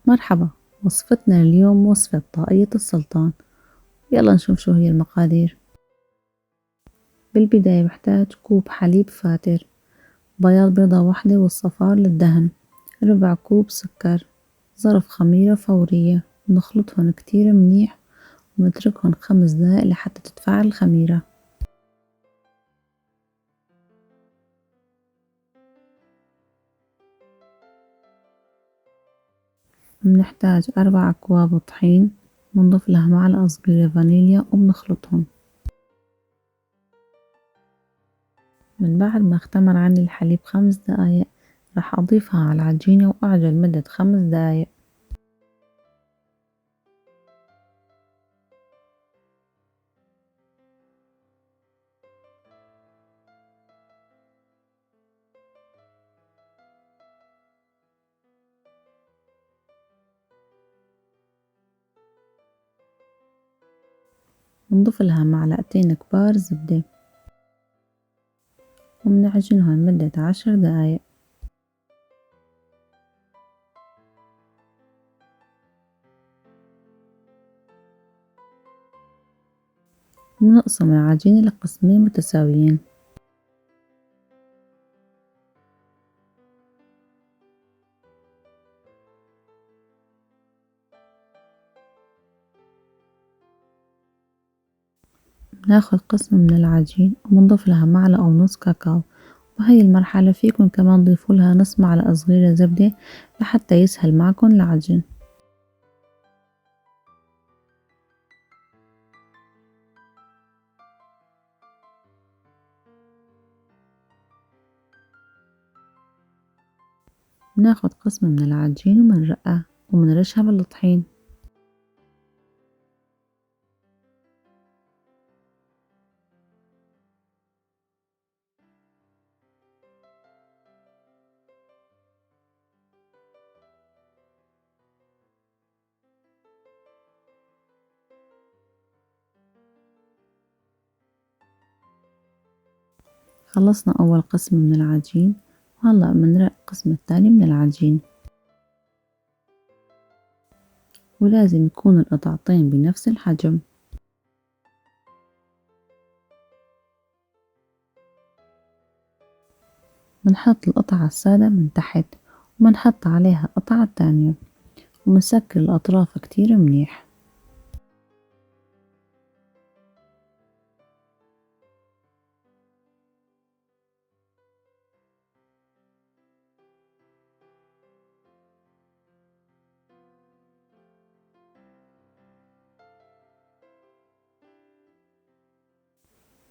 مرحبا. وصفتنا اليوم وصفة طاقية السلطان. يلا نشوف شو هي المقادير. بالبداية بحتاج كوب حليب فاتر، بياض بيضة واحدة والصفار للدهن، ربع كوب سكر، ظرف خميرة فورية. نخلطهن كتير منيح ونتركهن 5 دقايق لحتى تتفاعل الخميرة. بنحتاج 4 أكواب طحين، بنضيف لها معلقة صغيرة فانيليا وبنخلطهم. من بعد ما اختمر عندي الحليب 5 دقايق راح أضيفها على العجينة وأعجن لمدة 5 دقايق. بنضيف لها معلقتين كبار زبدة وبنعجنها لمدة 10 دقايق. بنقسم العجينة لقسمين متساويين. بناخد قسم من العجين وبنضيف لها معلقة ونص كاكاو، وهي المرحلة فيكن كمان ضيفولها نص معلقة صغيرة زبدة لحتى يسهل معكن العجن. بناخد قسم من العجين وبنرقها وبنرشها بالطحين. خلصنا أول قسم من العجين وهلأ بنرق القسم التاني من العجين، ولازم يكون القطعتين بنفس الحجم. بنحط القطعة السادة من تحت وبنحط عليها القطعة التانية وبنسكر الأطراف كتير منيح.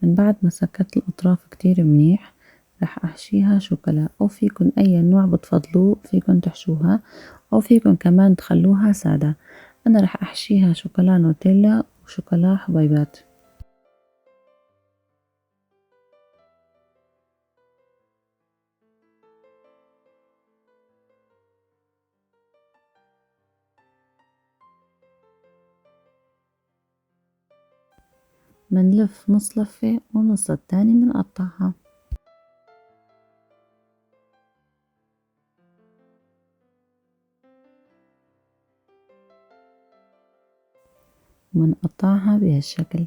من بعد ما سكرت الأطراف كتير منيح راح أحشيها شوكولا، أو فيكن أي نوع بتفضلوه فيكن تحشوها، أو فيكن كمان تخلوها سادة. أنا راح أحشيها شوكولا نوتيلا وشوكولا حبيبات. منلف نص لفة والنص التاني منقطعها. منقطعها بهالشكل.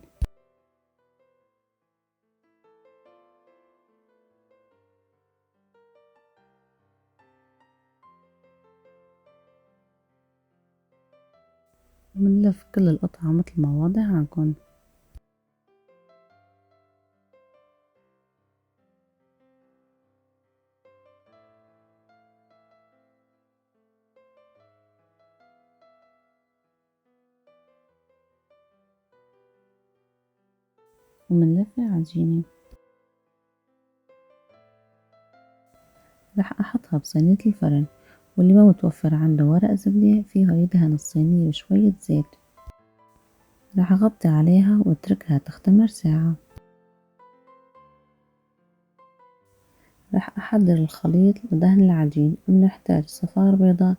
منلف كل القطعة متل ما واضح عندكن. ومنلف العجينة. راح أحطها بصينية الفرن، واللي ما متوفر عنده ورق زبدة فيها يدهن الصينية بشوية زيت. راح أغطي عليها وأتركها تختمر ساعة. راح أحضر الخليط لدهن العجين. بنحتاج صفار بيضة،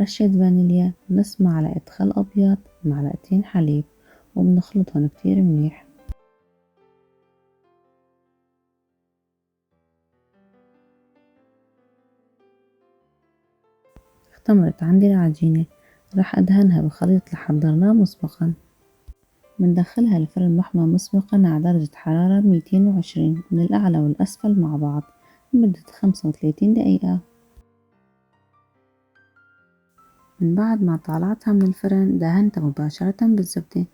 رشة فانيليا، نص معلقة خل أبيض، معلقتين حليب، وبنخلطهم كتير منيح. اختمرت عندي العجينة. راح أدهنها بخليط اللي حضرناه مسبقا. بندخلها الفرن المحمى مسبقا على درجة حرارة 220 من الأعلى والأسفل مع بعض لمدة 35 دقيقة. من بعد ما طلعتها من الفرن دهنتها مباشرة بالزبدة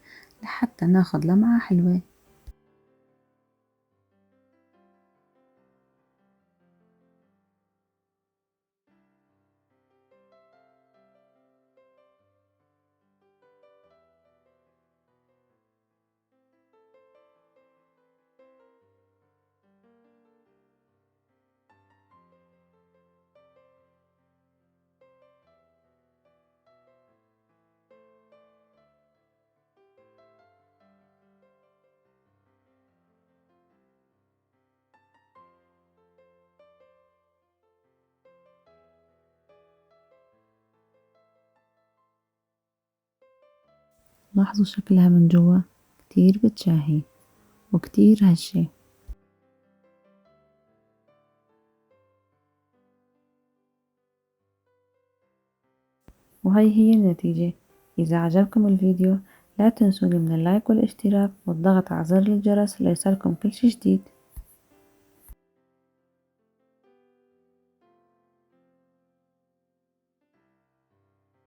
لحتى ناخد لمعة حلوة. لاحظوا شكلها من جوا كتير بتشاهي وكتير هشة. وهي هي النتيجة. إذا عجبكم الفيديو لا تنسوني من اللايك والاشتراك والضغط على زر الجرس ليصلكم كل شي جديد.